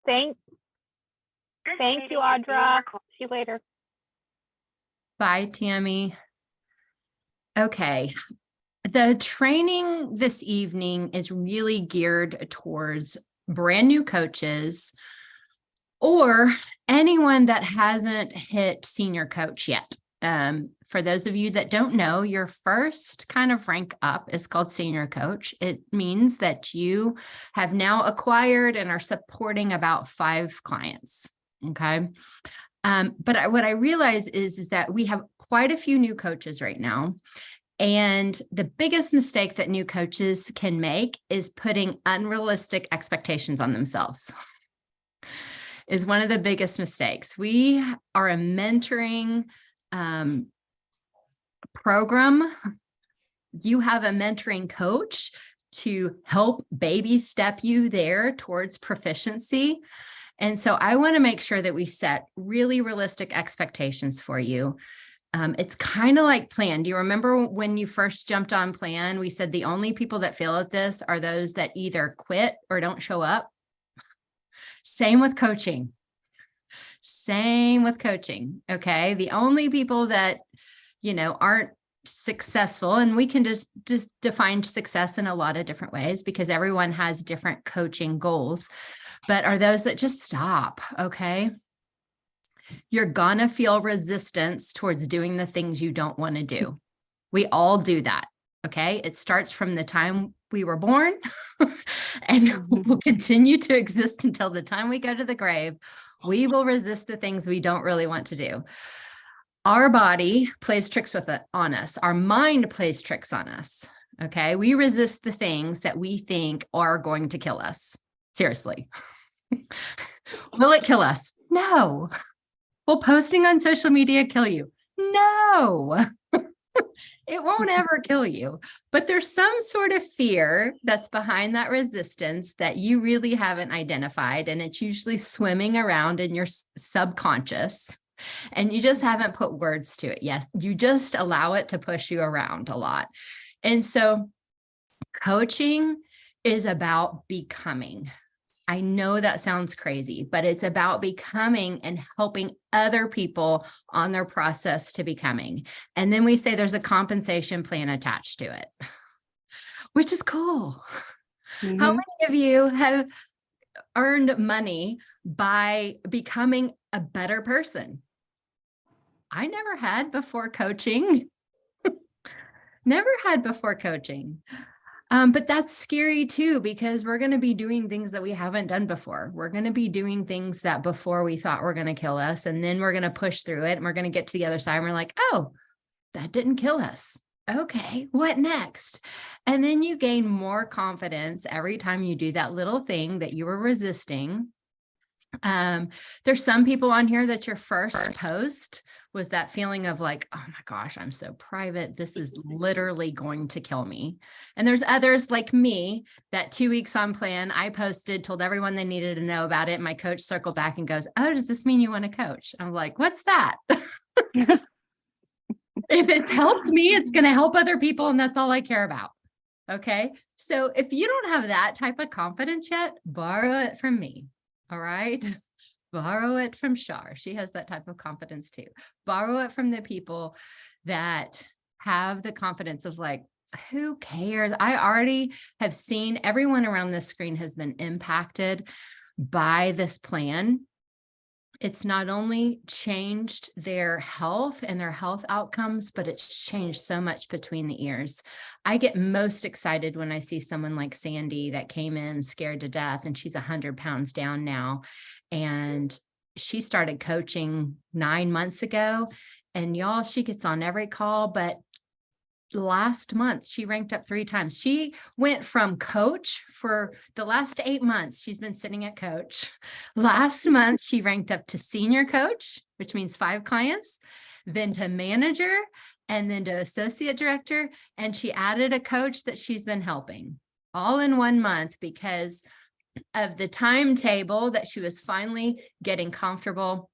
Thank you, Audra. See you later. Bye, Tammy. Okay. The training this evening is really geared towards brand new coaches or anyone that hasn't hit senior coach yet. For those of you that don't know, your first kind of rank up is called senior coach. It means that you have now acquired and are supporting about 5 clients. Okay. But what I realize is that we have quite a few new coaches right now. And the biggest mistake that new coaches can make is putting unrealistic expectations on themselves. Is one of the biggest mistakes. We are a mentoring program. You have a mentoring coach to help baby step you there towards proficiency. And so I want to make sure that we set really realistic expectations for you. It's kind of like Plan. Do you remember when you first jumped on Plan? We said the only people that fail at this are those that either quit or don't show up. Same with coaching. Same with coaching. Okay. The only people that, aren't successful, and we can just define success in a lot of different ways because everyone has different coaching goals, but are those that just stop. Okay. You're gonna feel resistance towards doing the things you don't want to do. We all do that. Okay. It starts from the time we were born and will continue to exist until the time we go to the grave. We will resist the things we don't really want to do. Our body plays tricks on us. Our mind plays tricks on us. Okay. We resist the things that we think are going to kill us. Seriously. Will it kill us? No. Will posting on social media kill you? No. It won't ever kill you, but there's some sort of fear that's behind that resistance that you really haven't identified. And it's usually swimming around in your subconscious and you just haven't put words to it. Yes, you just allow it to push you around a lot. And so coaching is about becoming. I know that sounds crazy, but it's about becoming and helping other people on their process to becoming. And then we say there's a compensation plan attached to it, which is cool. Mm-hmm. How many of you have earned money by becoming a better person? I never had before coaching. Never had before coaching. But that's scary too, because we're going to be doing things that we haven't done before. We're going to be doing things that before we thought were going to kill us. And then we're going to push through it and we're going to get to the other side. And we're like, oh, that didn't kill us. Okay, what next? And then you gain more confidence every time you do that little thing that you were resisting. There's some people on here that your first post was that feeling of like, oh my gosh, I'm so private. This is literally going to kill me. And there's others like me that 2 weeks on Plan, I posted, told everyone they needed to know about it. My coach circled back and goes, oh, does this mean you want to coach? I'm like, what's that? If it's helped me, it's going to help other people. And that's all I care about. Okay. So if you don't have that type of confidence yet, borrow it from me. All right. Borrow it from Shar. She has that type of confidence too. Borrow it from the people that have the confidence of like, who cares? I already have seen everyone around this screen has been impacted by this plan. It's not only changed their health and their health outcomes, but it's changed so much between the ears. I get most excited when I see someone like Sandy that came in scared to death and she's 100 pounds down now. And she started coaching 9 months ago. And y'all, she gets on every call, but last month she ranked up 3 times. She went from coach for the last 8 months. She's been sitting at coach. Last month she ranked up to senior coach, which means 5 clients, then to manager, and then to associate director. And she added a coach that she's been helping all in 1 month because of the timetable that she was finally getting comfortable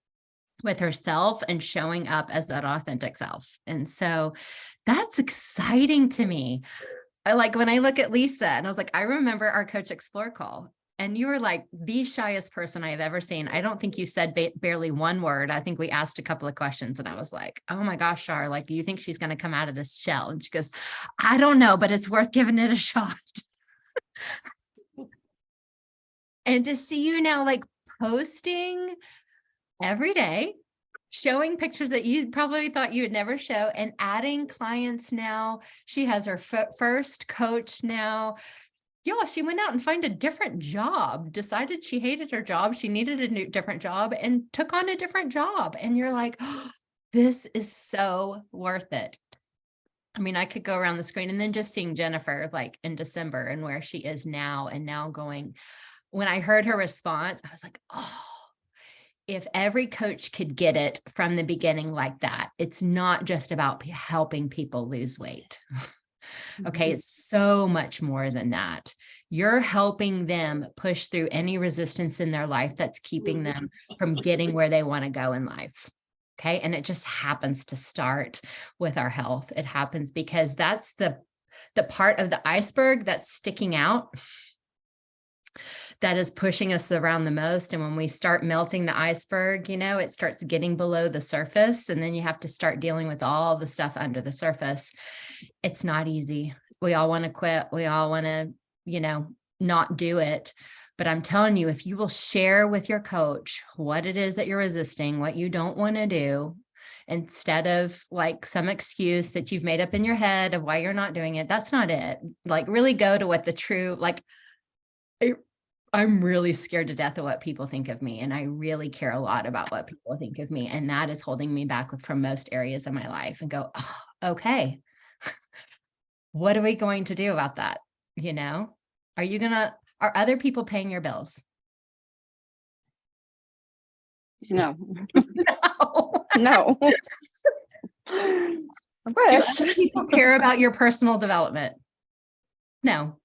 with herself and showing up as that authentic self. And so that's exciting to me. I like when I look at Lisa and I was like, I remember our Coach Explore call. And you were like the shyest person I have ever seen. I don't think you said barely one word. I think we asked a couple of questions and I was like, oh my gosh, Shar, like, do you think she's going to come out of this shell? And she goes, I don't know, but it's worth giving it a shot. And to see you now, like posting every day, showing pictures that you probably thought you would never show, and adding clients now. She has her first coach now. Yeah, she went out and found a different job, decided she hated her job. She needed a different job and took on a different job. And you're like, oh, this is so worth it. I mean, I could go around the screen, and then just seeing Jennifer like in December and where she is now, and now going, when I heard her response, I was like, oh, if every coach could get it from the beginning like that. It's not just about helping people lose weight. Okay, it's so much more than that. You're helping them push through any resistance in their life that's keeping them from getting where they want to go in life. Okay, and it just happens to start with our health. It happens because that's the part of the iceberg that's sticking out, that is pushing us around the most. And when we start melting the iceberg, you know, it starts getting below the surface, and then you have to start dealing with all the stuff under the surface. It's not easy. We all want to quit. We all want to, you know, not do it. But I'm telling you, if you will share with your coach what it is that you're resisting, what you don't want to do, instead of like some excuse that you've made up in your head of why you're not doing it, that's not it. Like, really go to what the true, like, I'm really scared to death of what people think of me. And I really care a lot about what people think of me. And that is holding me back from most areas of my life, and go, oh, okay, what are we going to do about that? You know, are other people paying your bills? No. No. No. I wish. Do other people care about your personal development? No.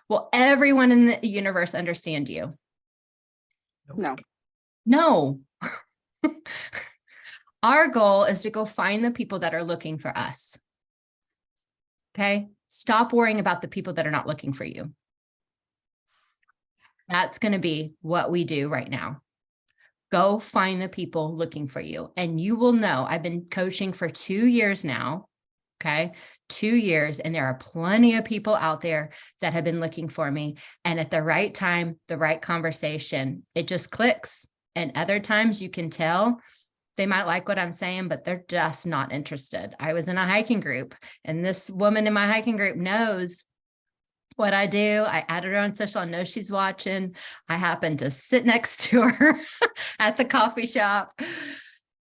Will everyone in the universe understand you? No. No. Our goal is to go find the people that are looking for us. Okay? Stop worrying about the people that are not looking for you. That's going to be what we do right now. Go find the people looking for you, and you will know. I've been coaching for 2 years now. Okay. 2 years. And there are plenty of people out there that have been looking for me. And at the right time, the right conversation, it just clicks. And other times you can tell they might like what I'm saying, but they're just not interested. I was in a hiking group, and this woman in my hiking group knows what I do. I added her on social. I know she's watching. I happened to sit next to her at the coffee shop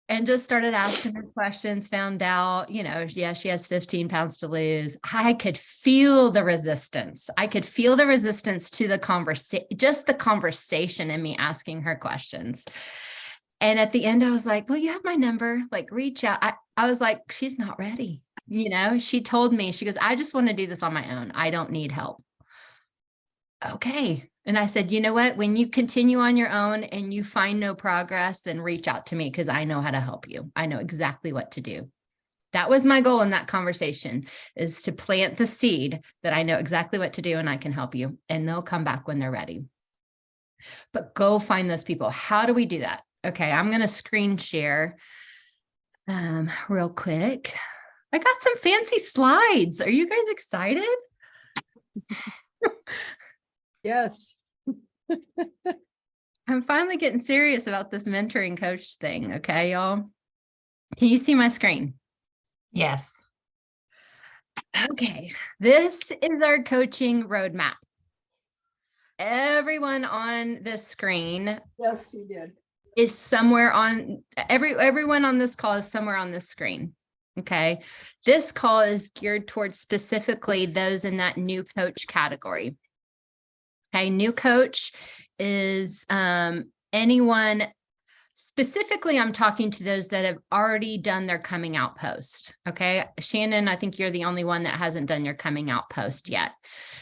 and just started asking her questions, found out, you know, yeah, she has 15 pounds to lose. I could feel the resistance. I could feel the resistance to the conversation, just the conversation, and me asking her questions. And at the end, I was like, well, you have my number, like, reach out. I was like, she's not ready. You know, she told me, she goes, I just want to do this on my own. I don't need help. Okay. And I said, you know what, when you continue on your own and you find no progress, then reach out to me, because I know how to help you. I know exactly what to do. That was my goal in that conversation, is to plant the seed that I know exactly what to do and I can help you, and they'll come back when they're ready. But go find those people. How do we do that? Okay. I'm going to screen share real quick. I got some fancy slides. Are you guys excited? Yes. I'm finally getting serious about this mentoring coach thing. Okay, y'all. Can you see my screen? Yes. Okay. This is our coaching roadmap. Everyone on this screen Yes, he did. is somewhere on everyone on this call is somewhere on this screen. Okay. This call is geared towards specifically those in that new coach category. Okay. New coach is anyone, specifically, I'm talking to those that have already done their coming out post. Okay. Shannon, I think you're the only one that hasn't done your coming out post yet.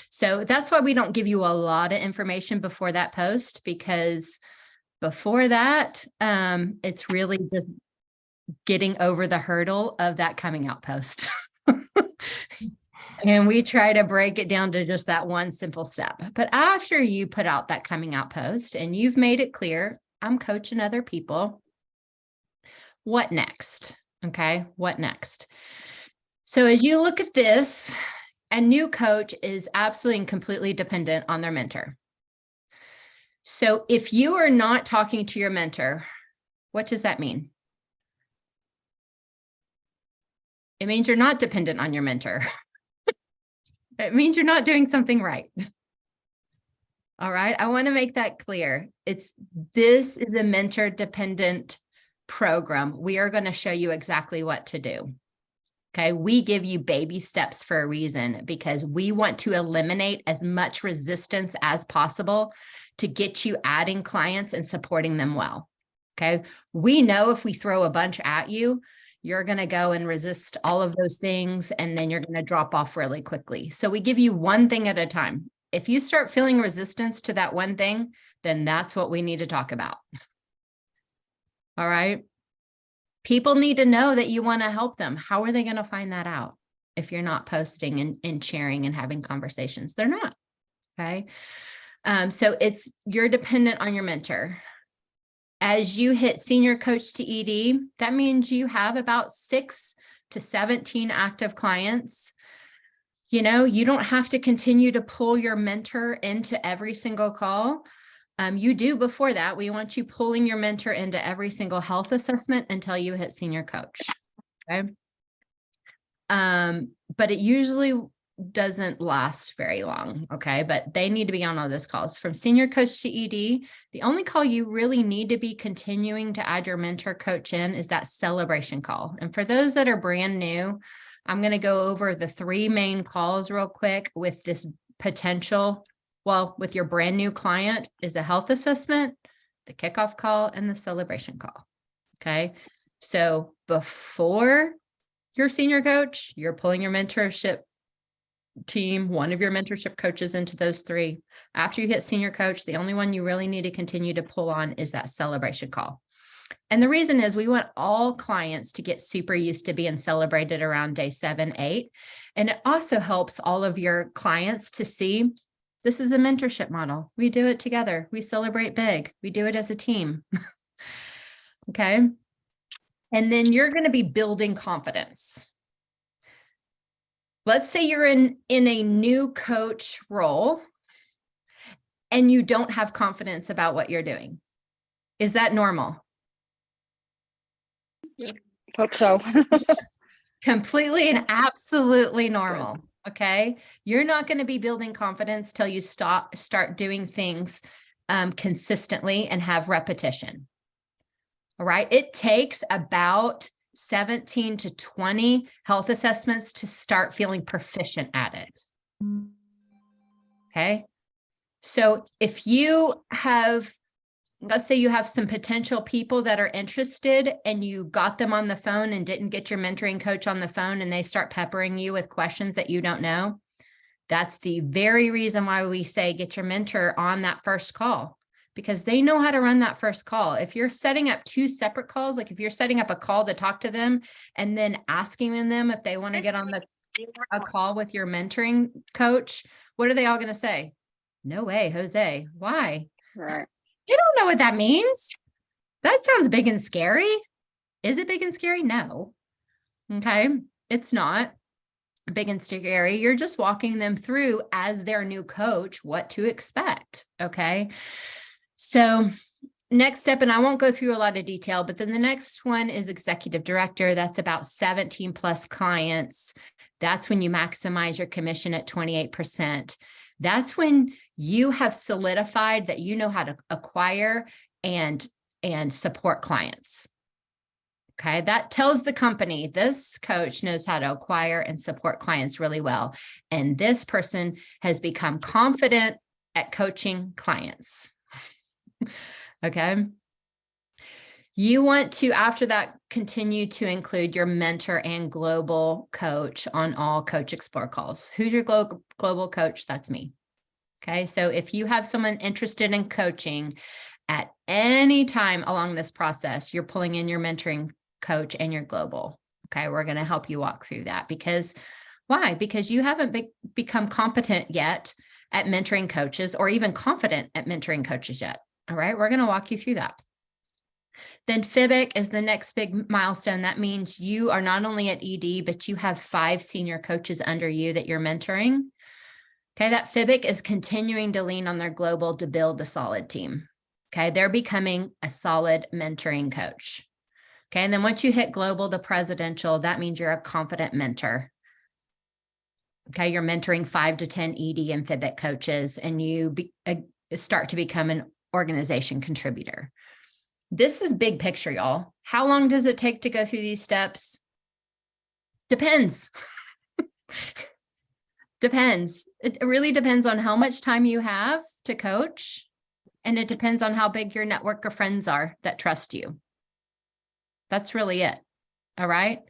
So that's why we don't give you a lot of information before that post, because before that, it's really just getting over the hurdle of that coming out post. And we try to break it down to just that one simple step. But after you put out that coming out post and you've made it clear, I'm coaching other people, what next? Okay, what next? So as you look at this, a new coach is absolutely and completely dependent on their mentor. So if you are not talking to your mentor, what does that mean? It means you're not dependent on your mentor. It means you're not doing something right. All right, I want to make that clear. This is a mentor dependent program. We are going to show you exactly what to do. Okay, we give you baby steps for a reason because we want to eliminate as much resistance as possible to get you adding clients and supporting them well. Okay, we know if we throw a bunch at you, you're going to go and resist all of those things, and then you're going to drop off really quickly. So we give you one thing at a time. If you start feeling resistance to that one thing, then that's what we need to talk about. All right. People need to know that you want to help them. How are they going to find that out if you're not posting and sharing and having conversations? They're not. Okay. So you're dependent on your mentor. As you hit senior coach to ED, that means you have about 6 to 17 active clients. You know, you don't have to continue to pull your mentor into every single call. You do before that. We want you pulling your mentor into every single health assessment until you hit senior coach. Okay. But it usually doesn't last very long. Okay. But they need to be on all those calls. From senior coach to ED, the only call you really need to be continuing to add your mentor coach in is that celebration call. And for those that are brand new, I'm going to go over the 3 main calls real quick with this potential. Well, with your brand new client is a health assessment, the kickoff call, and the celebration call. Okay. So before your senior coach, you're pulling your mentorship team, one of your mentorship coaches into those 3. After you hit senior coach, the only one you really need to continue to pull on is that celebration call. And the reason is we want all clients to get super used to being celebrated around day 7, 8. And it also helps all of your clients to see this is a mentorship model. We do it together. We celebrate big. We do it as a team. Okay. And then you're going to be building confidence. Let's say you're in a new coach role and you don't have confidence about what you're doing. Is that normal? Hope so. Completely and absolutely normal. Okay. You're not going to be building confidence till you start doing things consistently and have repetition. All right. It takes about 17 to 20 health assessments to start feeling proficient at it. Okay. So if you have, let's say you have some potential people that are interested and you got them on the phone and didn't get your mentoring coach on the phone and they start peppering you with questions that you don't know. That's the very reason why we say get your mentor on that first call, because they know how to run that first call. If you're setting up 2 separate calls, like if you're setting up a call to talk to them and then asking them if they want to get on a call with your mentoring coach, what are they all going to say? No way, Jose. Why? Right. You don't know what that means. That sounds big and scary. Is it big and scary? No. Okay. It's not big and scary. You're just walking them through as their new coach, what to expect. Okay. So next step, and I won't go through a lot of detail, but then the next one is executive director. That's about 17 plus clients. That's when you maximize your commission at 28%. That's when you have solidified that you know how to acquire and support clients. Okay, that tells the company this coach knows how to acquire and support clients really well. And this person has become confident at coaching clients. Okay. You want to, after that, continue to include your mentor and global coach on all Coach Explore calls. Who's your global coach? That's me. Okay. So if you have someone interested in coaching at any time along this process, you're pulling in your mentoring coach and your global. Okay. We're going to help you walk through that because Why? Because you haven't become competent yet at mentoring coaches or even confident at mentoring coaches yet. All right. We're going to walk you through that. Then FIBIC is the next big milestone. That means you are not only at ED, but you have 5 senior coaches under you that you're mentoring. Okay. That FIBIC is continuing to lean on their global to build a solid team. Okay. They're becoming a solid mentoring coach. Okay. And then once you hit global to presidential, that means you're a confident mentor. Okay. You're mentoring 5 to 10 ED and FIBIC coaches, and you start to become an organization contributor. This is big picture, y'all. How long does it take to go through these steps? Depends. Depends. It really depends on how much time you have to coach. And it depends on how big your network of friends are that trust you. That's really it. All right.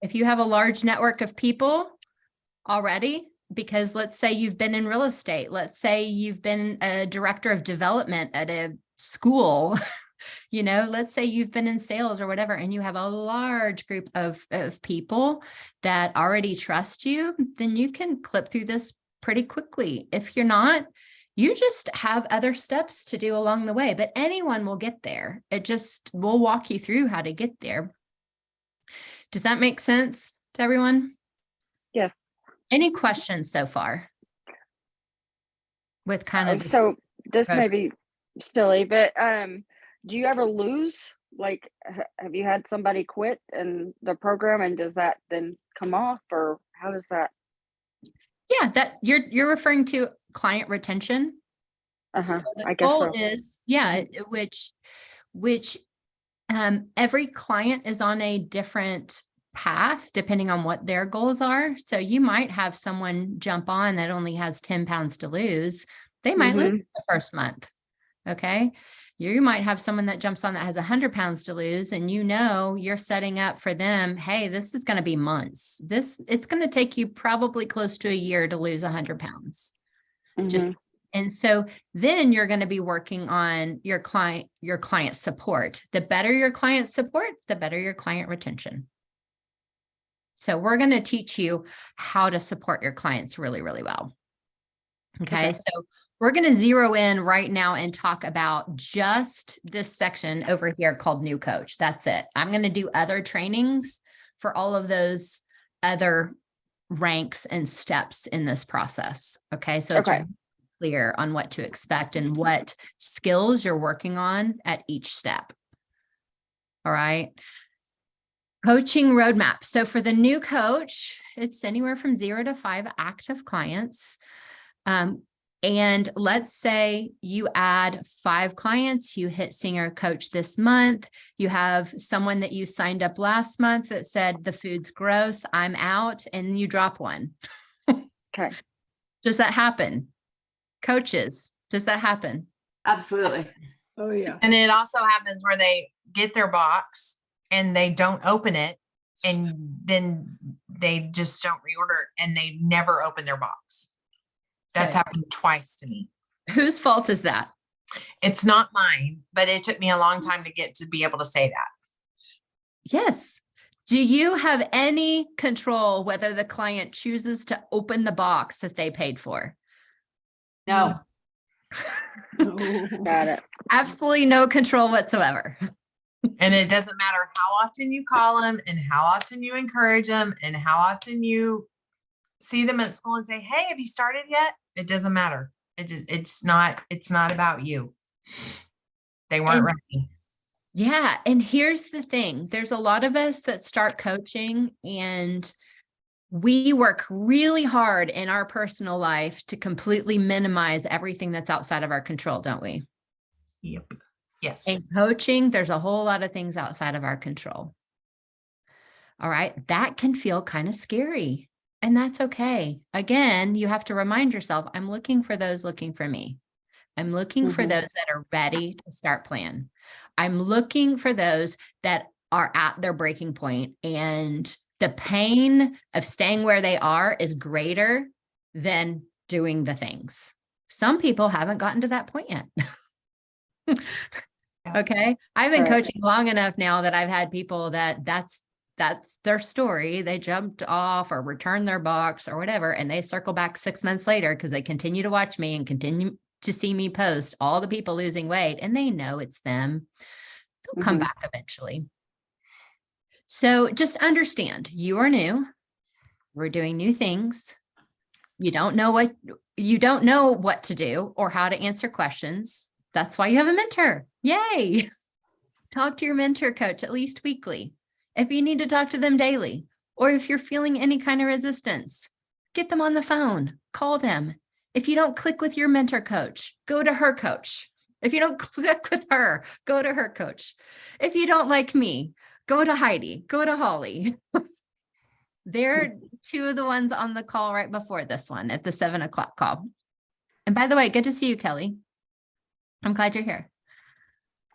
If you have a large network of people already, because let's say you've been in real estate, let's say you've been a director of development at a school, let's say you've been in sales or whatever, and you have a large group of people that already trust you, then you can clip through this pretty quickly. If you're not, you just have other steps to do along the way, but anyone will get there. We'll walk you through how to get there. Does that make sense to everyone? Yes. Any questions so far? With kind of so this may be silly, but do you ever lose? Like, have you had somebody quit in the program, and does that then come off, or how does that? Yeah, that you're referring to client retention. So the I guess goal so. is, which every client is on a different path depending on what their goals are. So you might have someone jump on that only has 10 pounds to lose. They might lose the first month. Okay. You might have someone that jumps on that has 100 pounds to lose, and you're setting up for them. Hey, this is going to be months. It's going to take you probably close to a year to lose 100 pounds. And so then you're going to be working on your client support. The better your client support, the better your client retention. So we're going to teach you how to support your clients really, really well. Okay. So we're going to zero in right now and talk about just this section over here called New Coach. That's it. I'm going to do other trainings for all of those other ranks and steps in this process. Okay. So it's clear on what to expect and what skills you're working on at each step. All right. Coaching roadmap. So for the new coach, it's anywhere from 0 to 5 active clients. And let's say you add 5 clients, you hit senior coach this month, you have someone that you signed up last month that said the food's gross, I'm out, and you drop one. Okay. Does that happen? Coaches, does that happen? Absolutely. Oh, yeah. And it also happens where they get their box and they don't open it, and then they just don't reorder it, and they never open their box. That's happened twice to me. Whose fault is that? It's not mine, but it took me a long time to be able to say that. Yes. Do you have any control whether the client chooses to open the box that they paid for? No. Got it. Absolutely no control whatsoever. And it doesn't matter how often you call them and how often you encourage them and how often you see them at school and say, hey, have you started yet? It doesn't matter. It's not about you. They weren't ready. Yeah. And here's the thing. There's a lot of us that start coaching, and we work really hard in our personal life to completely minimize everything that's outside of our control, don't we? Yep. Yes. In coaching, there's a whole lot of things outside of our control. All right. That can feel kind of scary. And that's okay. Again, you have to remind yourself, I'm looking for those looking for me. I'm looking for those that are ready to start plan. I'm looking for those that are at their breaking point, and the pain of staying where they are is greater than doing the things. Some people haven't gotten to that point yet. Okay. I've been coaching long enough now that I've had people that's that's their story. They jumped off or returned their box or whatever, and they circle back 6 months later because they continue to watch me and continue to see me post all the people losing weight, and they know it's them. They'll come Mhm. back eventually. So just understand, you are new. We're doing new things. You don't know what to do or how to answer questions. That's why you have a mentor. Yay. Talk to your mentor coach at least weekly. If you need to talk to them daily, or if you're feeling any kind of resistance, get them on the phone, call them. If you don't click with your mentor coach, go to her coach. If you don't click with her, go to her coach. If you don't like me, go to Heidi, go to Holly. They're two of the ones on the call right before this one at the 7 o'clock call. And by the way, good to see you, Kelly. I'm glad you're here.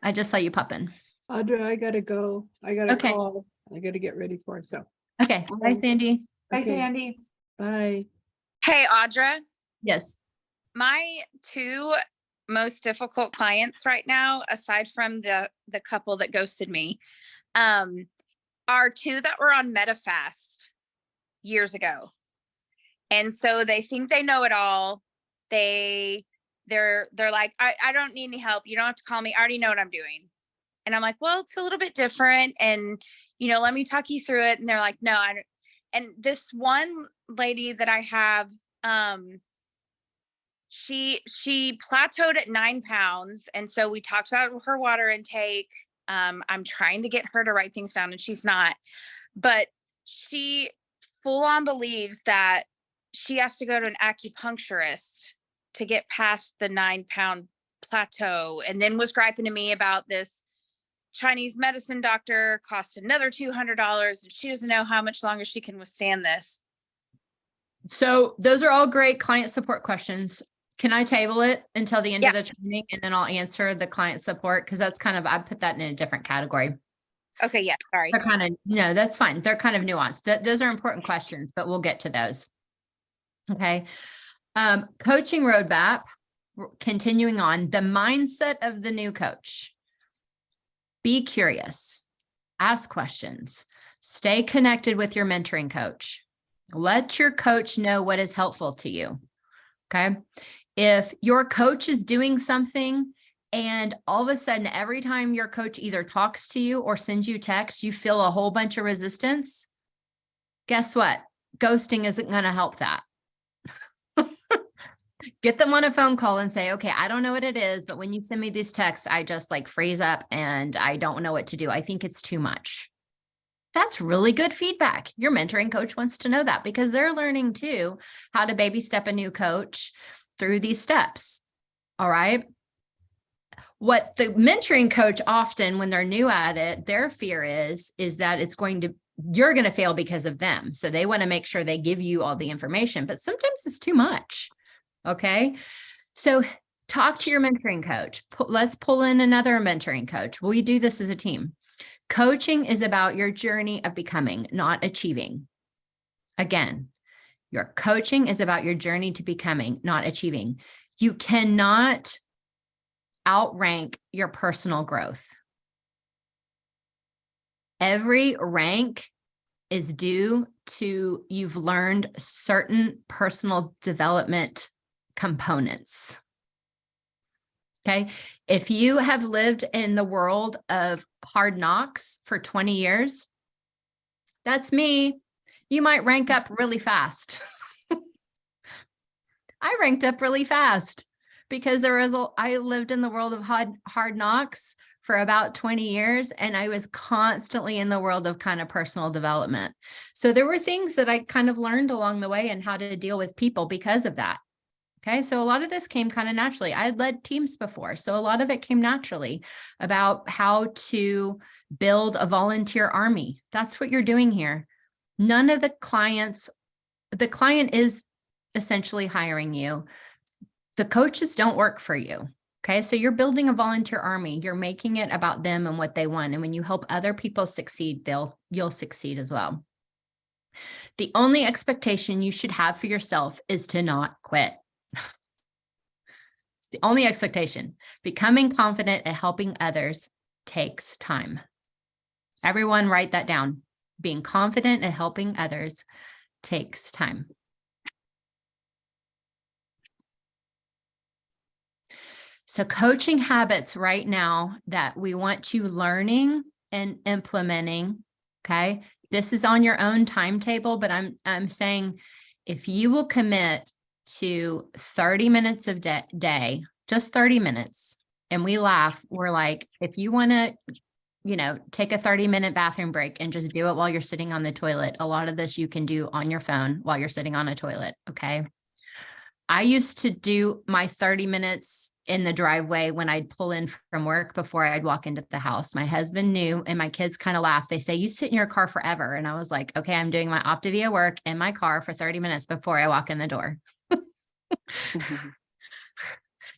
I just saw you pop in. Audra, I gotta go. I got a Okay. call. I gotta get ready for it. So, Okay. Bye, Sandy. Bye, Okay. Sandy. bye. Hey, Audra, Yes. my two most difficult clients right now, aside from the couple that ghosted me, are two that were on MetaFast years ago. And so they think they know it all. They're like, I don't need any help. You don't have to call me. I already know what I'm doing. And I'm like, well, it's a little bit different. And, let me talk you through it. And they're like, no, I don't. And this one lady that I have, she plateaued at 9 pounds. And so we talked about her water intake. I'm trying to get her to write things down and she's not, but she full on believes that she has to go to an acupuncturist to get past the 9 pound plateau, and then was griping to me about this Chinese medicine doctor cost another $200 and she doesn't know how much longer she can withstand this. So those are all great client support questions. Can I table it until the end of Yeah. the training and then I'll answer the client support? Because that's I put that in a different category. Okay, yeah, sorry. They're no, that's fine. They're kind of nuanced. Those are important questions, but we'll get to those. Okay. Coaching roadmap, continuing on, the mindset of the new coach. Be curious, ask questions, stay connected with your mentoring coach. Let your coach know what is helpful to you. Okay. If your coach is doing something and all of a sudden, every time your coach either talks to you or sends you text, you feel a whole bunch of resistance, guess what? Ghosting isn't going to help that. Get them on a phone call and say, okay, I don't know what it is, but when you send me these texts, I just like freeze up and I don't know what to do. I think it's too much. That's really good feedback. Your mentoring coach wants to know that because they're learning too how to baby step a new coach through these steps. All right. What the mentoring coach often, when they're new at it, their fear is that you're going to fail because of them. So they want to make sure they give you all the information, but sometimes it's too much. Okay. So talk to your mentoring coach. Let's pull in another mentoring coach. We do this as a team. Coaching is about your journey of becoming, not achieving. Again, your coaching is about your journey to becoming, not achieving. You cannot outrank your personal growth. Every rank is due to you've learned certain personal development components. Okay. If you have lived in the world of hard knocks for 20 years, that's me. You might rank up really fast. I ranked up really fast because I lived in the world of hard knocks for about 20 years, and I was constantly in the world of kind of personal development. So there were things that I kind of learned along the way and how to deal with people because of that. Okay. So a lot of this came kind of naturally. I had led teams before. So a lot of it came naturally about how to build a volunteer army. That's what you're doing here. None of the client is essentially hiring you. The coaches don't work for you. Okay. So you're building a volunteer army. You're making it about them and what they want. And when you help other people succeed, you'll succeed as well. The only expectation you should have for yourself is to not quit. It's the only expectation. Becoming confident at helping others takes time. Everyone write that down. being confident and helping others takes time. So coaching habits right now that we want you learning and implementing, okay? This is on your own timetable, but I'm saying if you will commit to 30 minutes of day, just 30 minutes, and we laugh, we're like, if you want to, take a 30-minute bathroom break and just do it while you're sitting on the toilet, a lot of this you can do on your phone while you're sitting on a toilet, okay? I used to do my 30 minutes in the driveway when I'd pull in from work before I'd walk into the house. My husband knew, and my kids kind of laughed. They say, you sit in your car forever. And I was like, okay, I'm doing my Optavia work in my car for 30 minutes before I walk in the door.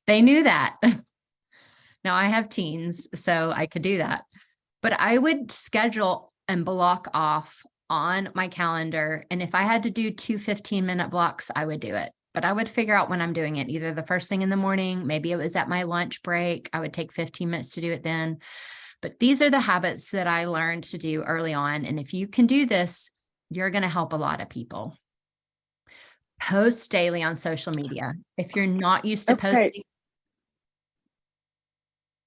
They knew that. Now I have teens, so I could do that. But I would schedule and block off on my calendar. And if I had to do 2 15-minute blocks, I would do it. But I would figure out when I'm doing it, either the first thing in the morning, maybe it was at my lunch break. I would take 15 minutes to do it then. But these are the habits that I learned to do early on. And if you can do this, you're going to help a lot of people. Post daily on social media. If you're not used to Okay. posting.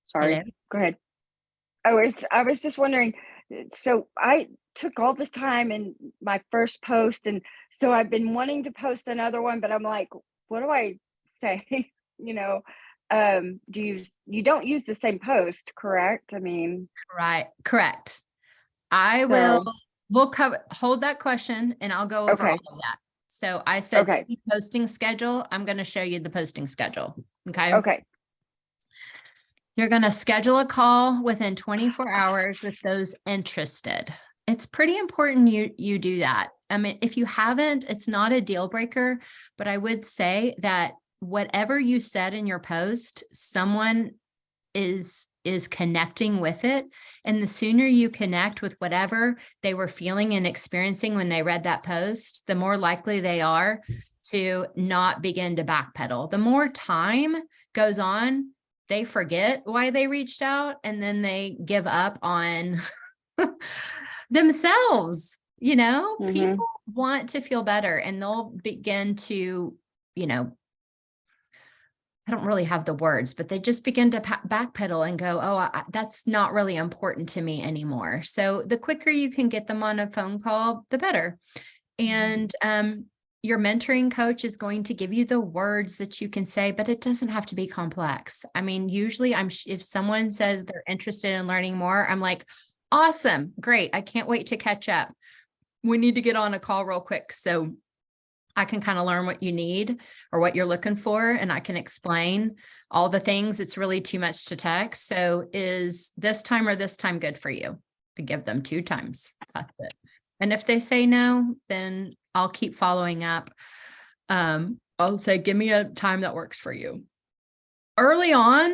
Sorry, Hello? go ahead. I was just wondering, so I took all this time in my first post, and so I've been wanting to post another one, but I'm like, what do I say? You don't use the same post, correct? I mean, Right, correct. We'll hold that question and I'll go over Okay. all of that. So I said, Okay. see posting schedule. I'm going to show you the posting schedule. Okay. okay, You're going to schedule a call within 24 hours with those interested. It's pretty important you do that. I mean, if you haven't, it's not a deal breaker, but I would say that whatever you said in your post, someone is connecting with it. And the sooner you connect with whatever they were feeling and experiencing when they read that post, the more likely they are to not begin to backpedal. The more time goes on, they forget why they reached out, and then they give up on themselves. Mhm. People want to feel better, and they'll begin to, I don't really have the words, but they just begin to backpedal and go, oh, that's not really important to me anymore. So the quicker you can get them on a phone call, the better. And your mentoring coach is going to give you the words that you can say, but it doesn't have to be complex. I mean, usually if someone says they're interested in learning more, I'm like, awesome, great. I can't wait to catch up. We need to get on a call real quick so I can kind of learn what you need or what you're looking for, and I can explain all the things. It's really too much to text. So is this time or this time good for you? I give them 2 times. That's it. And if they say no, then I'll keep following up. I'll say, give me a time that works for you. Early on,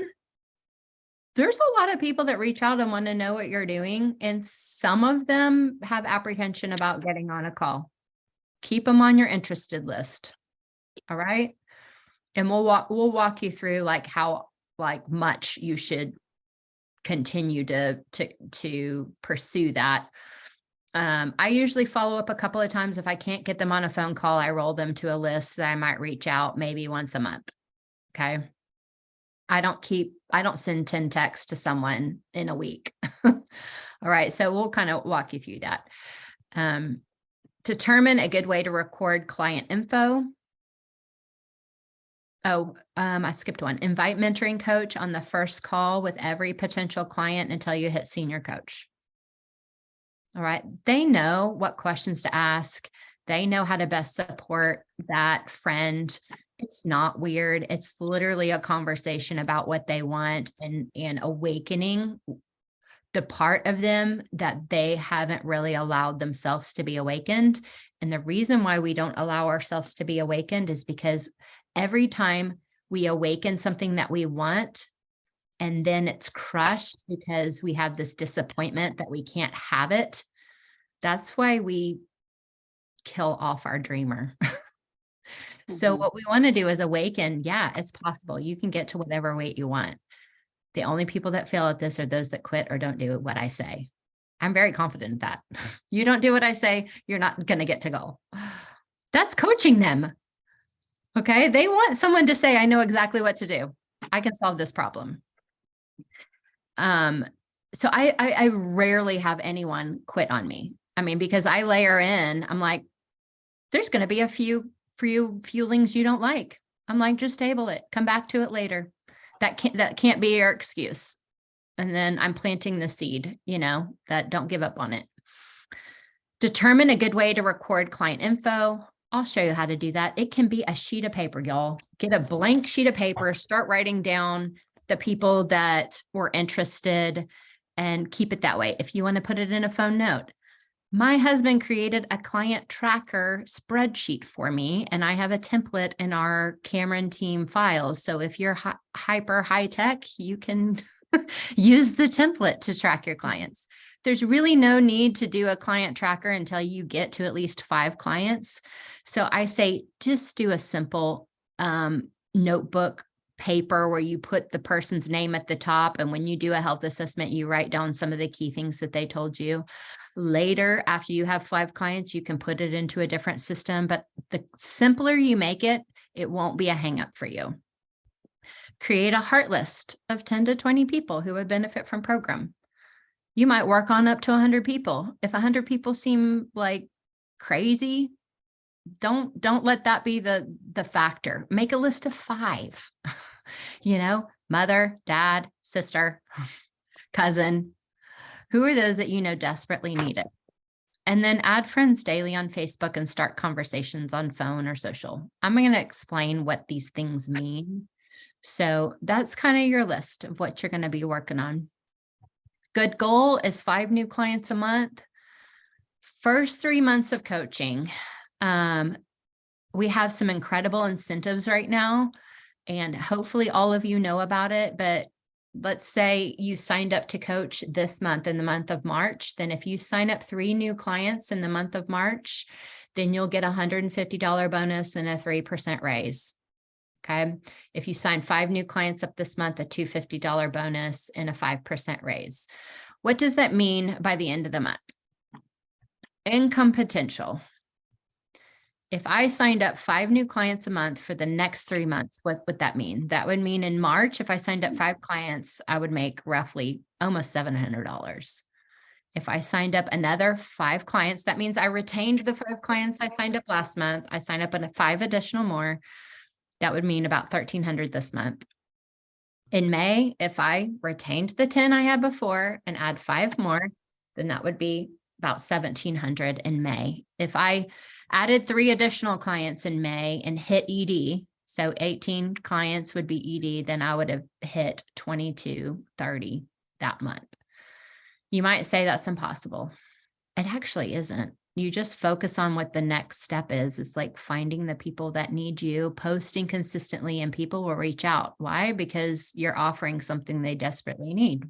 there's a lot of people that reach out and want to know what you're doing. And some of them have apprehension about getting on a call. Keep them on your interested list. All right. And we'll walk you through how much you should continue to pursue that. I usually follow up a couple of times. If I can't get them on a phone call, I roll them to a list that I might reach out maybe once a month. Okay. I don't send 10 texts to someone in a week. All right. So we'll kind of walk you through that. Determine a good way to record client info. I skipped one. Invite mentoring coach on the first call with every potential client until you hit senior coach. All right. They know what questions to ask. They know how to best support that friend. It's not weird. It's literally a conversation about what they want and awakening the part of them that they haven't really allowed themselves to be awakened. And the reason why we don't allow ourselves to be awakened is because every time we awaken something that we want, and then it's crushed because we have this disappointment that we can't have it, that's why we kill off our dreamer. So what we want to do is awaken. Yeah, it's possible. You can get to whatever weight you want. The only people that fail at this are those that quit or don't do what I say. I'm very confident in that. You don't do what I say, you're not going to get to go. That's coaching them. Okay. They want someone to say, I know exactly what to do. I can solve this problem. So I rarely have anyone quit on me. I mean, because I layer in, I'm like, there's going to be a few feelings you don't like. I'm like, just table it, come back to it later. That can't be your excuse. And then I'm planting the seed, that don't give up on it. Determine a good way to record client info. I'll show you how to do that. It can be a sheet of paper, y'all. Get a blank sheet of paper, start writing down the people that were interested and keep it that way. If you want to put it in a phone note. My husband created a client tracker spreadsheet for me, and I have a template in our Cameron team files. So if you're hyper high tech, you can use the template to track your clients. There's really no need to do a client tracker until you get to at least 5 clients. So I say just do a simple notebook paper where you put the person's name at the top. And when you do a health assessment, you write down some of the key things that they told you. Later, after you have 5 clients, you can put it into a different system. But the simpler you make it, it won't be a hang up for you. Create a heart list of 10 to 20 people who would benefit from program. You might work on up to 100 people. If 100 people seem like crazy, don't let that be the factor. Make a list of 5, mother, dad, sister, cousin. Who are those that desperately need it? And then add friends daily on Facebook and start conversations on phone or social. I'm going to explain what these things mean. So that's kind of your list of what you're going to be working on. Good goal is 5 new clients a month. First 3 months of coaching. We have some incredible incentives right now, and hopefully all of you know about it, but let's say you signed up to coach this month in the month of March. Then if you sign up 3 new clients in the month of March, then you'll get a $150 bonus and a 3% raise. Okay. If you sign 5 new clients up this month, a $250 bonus and a 5% raise. What does that mean by the end of the month? Income potential. If I signed up 5 new clients a month for the next 3 months, what would that mean? That would mean in March, if I signed up 5 clients, I would make roughly almost $700. If I signed up another 5 clients, that means I retained the 5 clients I signed up last month. I signed up on 5 additional more. That would mean about $1,300 this month. In May, if I retained the 10 I had before and add 5 more, then that would be about $1,700 in May. If I added 3 additional clients in May and hit ED, so 18 clients would be ED, then I would have hit $2,230 that month. You might say that's impossible. It actually isn't. You just focus on what the next step is. It's like finding the people that need you, posting consistently, and people will reach out. Why? Because you're offering something they desperately need.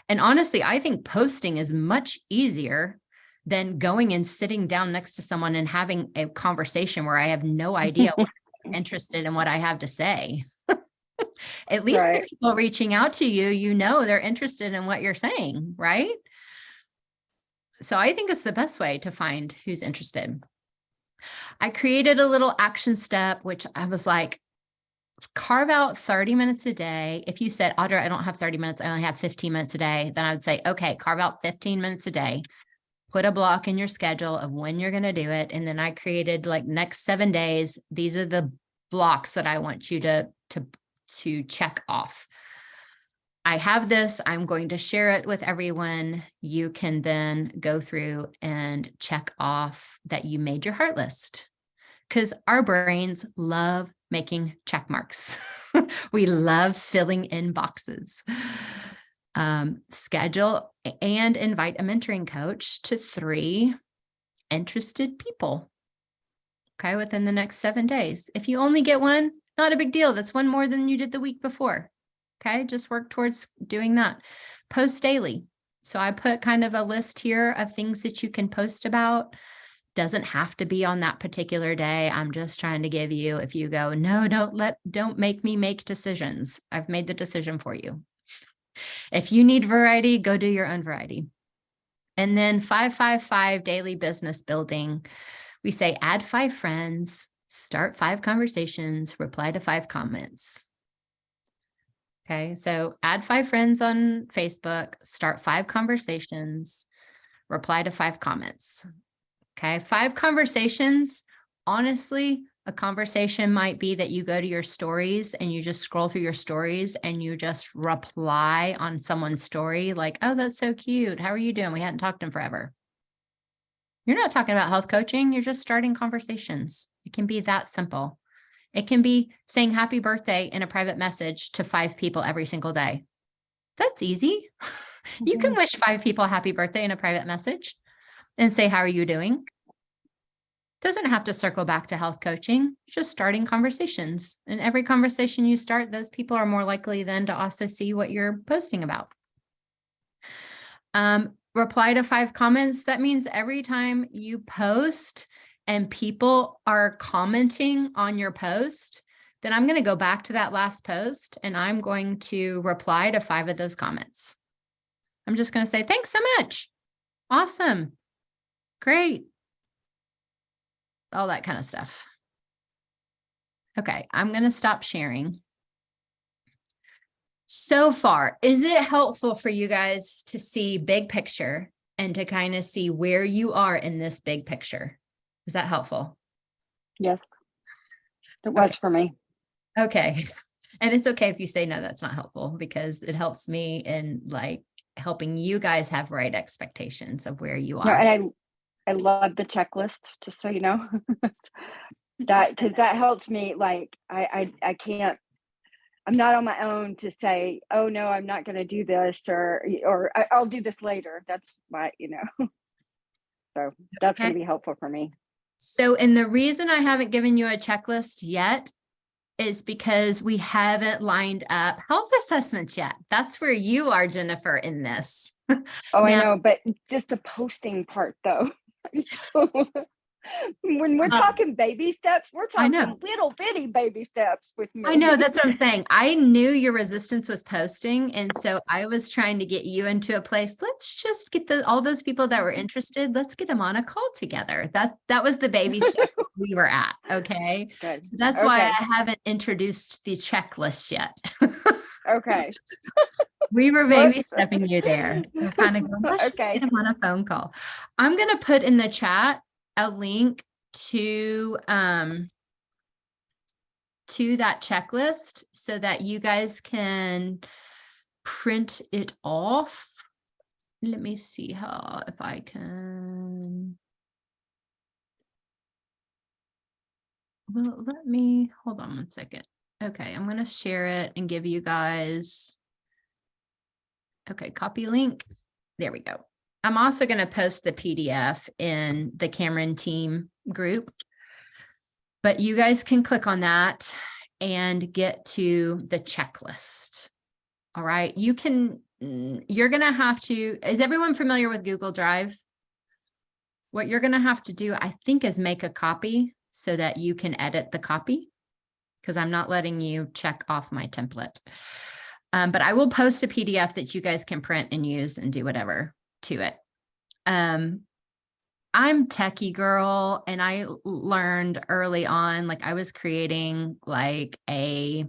And honestly, I think posting is much easier than going and sitting down next to someone and having a conversation where I have no idea what I'm interested in what I have to say. At least the people reaching out to you, they're interested in what you're saying, right? So I think it's the best way to find who's interested. I created a little action step, which I was like, carve out 30 minutes a day. If you said, Audra, I don't have 30 minutes, I only have 15 minutes a day, then I would say, okay, carve out 15 minutes a day. Put a block in your schedule of when you're going to do it. And then I created like next 7 days. These are the blocks that I want you to check off. I have this, I'm going to share it with everyone. You can then go through and check off that you made your heart list, because our brains love making check marks. We love filling in boxes. Schedule and invite a mentoring coach to 3 interested people. Okay, within the next 7 days. If you only get 1, not a big deal. That's 1 more than you did the week before. Okay, just work towards doing that. Post daily. So I put kind of a list here of things that you can post about. Doesn't have to be on that particular day. I'm just trying to give you, if you go, no, don't make me make decisions. I've made the decision for you. If you need variety, go do your own variety. And then 555 daily business building. We say add 5 friends, start 5 conversations, reply to 5 comments. Okay, so add 5 friends on Facebook, start 5 conversations, reply to 5 comments. Okay, 5 conversations. Honestly, a conversation might be that you go to your stories and you just scroll through your stories and you just reply on someone's story like, oh, that's so cute. How are you doing? We hadn't talked in forever. You're not talking about health coaching. You're just starting conversations. It can be that simple. It can be saying happy birthday in a private message to 5 people every single day. That's easy. You can wish 5 people happy birthday in a private message and say, how are you doing? Doesn't have to circle back to health coaching, just starting conversations. And every conversation you start, those people are more likely then to also see what you're posting about. Reply to 5 comments. That means every time you post and people are commenting on your post, then I'm going to go back to that last post and I'm going to reply to 5 of those comments. I'm just going to say, thanks so much. Awesome. Great. All that kind of stuff. Okay, I'm going to stop sharing. So far, is it helpful for you guys to see big picture and to kind of see where you are in this big picture? Is that helpful? Yes, it was for me. Okay. And it's okay if you say, no, that's not helpful, because it helps me in like helping you guys have right expectations of where you No, are. and I love the checklist, just so you know. That, because that helps me. Like I can't, I'm not on my own to say, oh no, I'm not going to do this, or I'll do this later. That's my, so that's going to be helpful for me. So, and the reason I haven't given you a checklist yet is because we haven't lined up health assessments yet. That's where you are, Jennifer, in this. Oh, I Now- know, but just the posting part though. When we're talking baby steps, we're I talking know. little bitty baby steps with me. I know, that's what I'm saying. I knew your resistance was posting. And so I was trying to get you into a place. Let's just get all those people that were interested. Let's get them on a call together. That was the baby step we were at. Okay. Good. So that's why Okay. I haven't introduced the checklist yet. Okay. We were baby Let's- stepping you there. We're kind of going, let's just Okay. get them on a phone call. I'm going to put in the chat a link to that checklist so that you guys can print it off. Let me see if I can. Well, hold on one second. Okay, I'm going to share it and give you guys. Okay, copy link. There we go. I'm also going to post the PDF in the Cameron team group, but you guys can click on that and get to the checklist. All right, you're going to have to, is everyone familiar with Google Drive? What you're going to have to do, I think, is make a copy so that you can edit the copy, because I'm not letting you check off my template. But I will post a PDF that you guys can print and use and do whatever to it. I'm techie girl, and I learned early on, like I was creating like a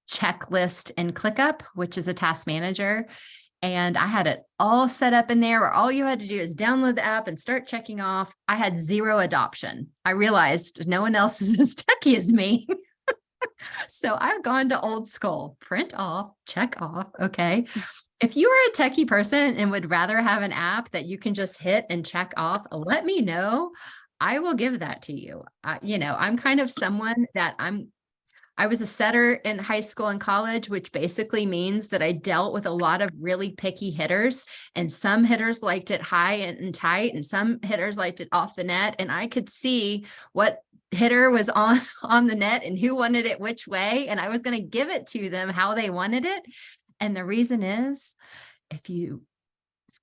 checklist in ClickUp, which is a task manager. And I had it all set up in there where all you had to do is download the app and start checking off. I had 0 adoption. I realized no one else is as techie as me. So I've gone to old school, print off, check off. Okay. If you are a techie person and would rather have an app that you can just hit and check off, let me know. I will give that to you. I'm kind of someone that I was a setter in high school and college, which basically means that I dealt with a lot of really picky hitters, and some hitters liked it high and tight, and some hitters liked it off the net. And I could see what hitter was on the net and who wanted it which way. And I was going to give it to them how they wanted it. And the reason is, if you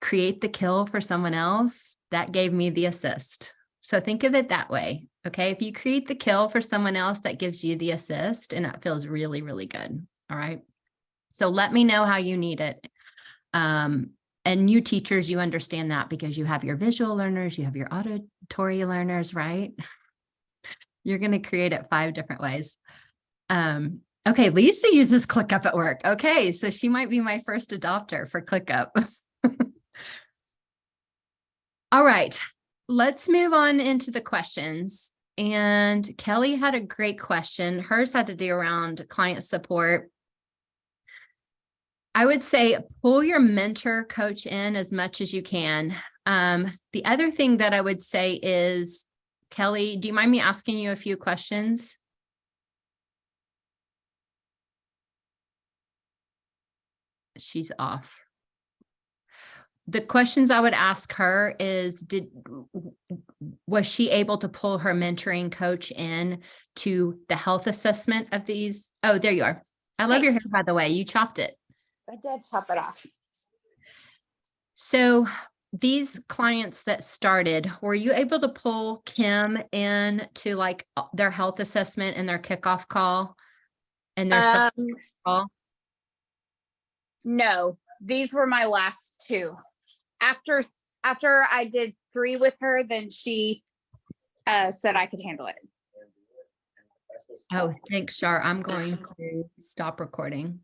create the kill for someone else, that gave me the assist. So think of it that way. Okay. If you create the kill for someone else, that gives you the assist, and that feels really, really good. All right. So let me know how you need it. And new teachers, you understand that because you have your visual learners, you have your auditory learners, right? You're going to create it 5 different ways. Okay, Lisa uses ClickUp at work. Okay, so she might be my first adopter for ClickUp. All right, let's move on into the questions. And Kelly had a great question. Hers had to do around client support. I would say pull your mentor coach in as much as you can. The other thing that I would say is, Kelly, do you mind me asking you a few questions? She's off. The questions I would ask her is, was she able to pull her mentoring coach in to the health assessment of these? Oh, there you are. I love your hair, by the way. You chopped it. I did chop it off. So these clients that started, were you able to pull Kim in to like their health assessment and their kickoff call and their support call? No, these were my last 2. After I did 3 with her, then she said I could handle it. Oh, thanks, Shar. I'm going to stop recording.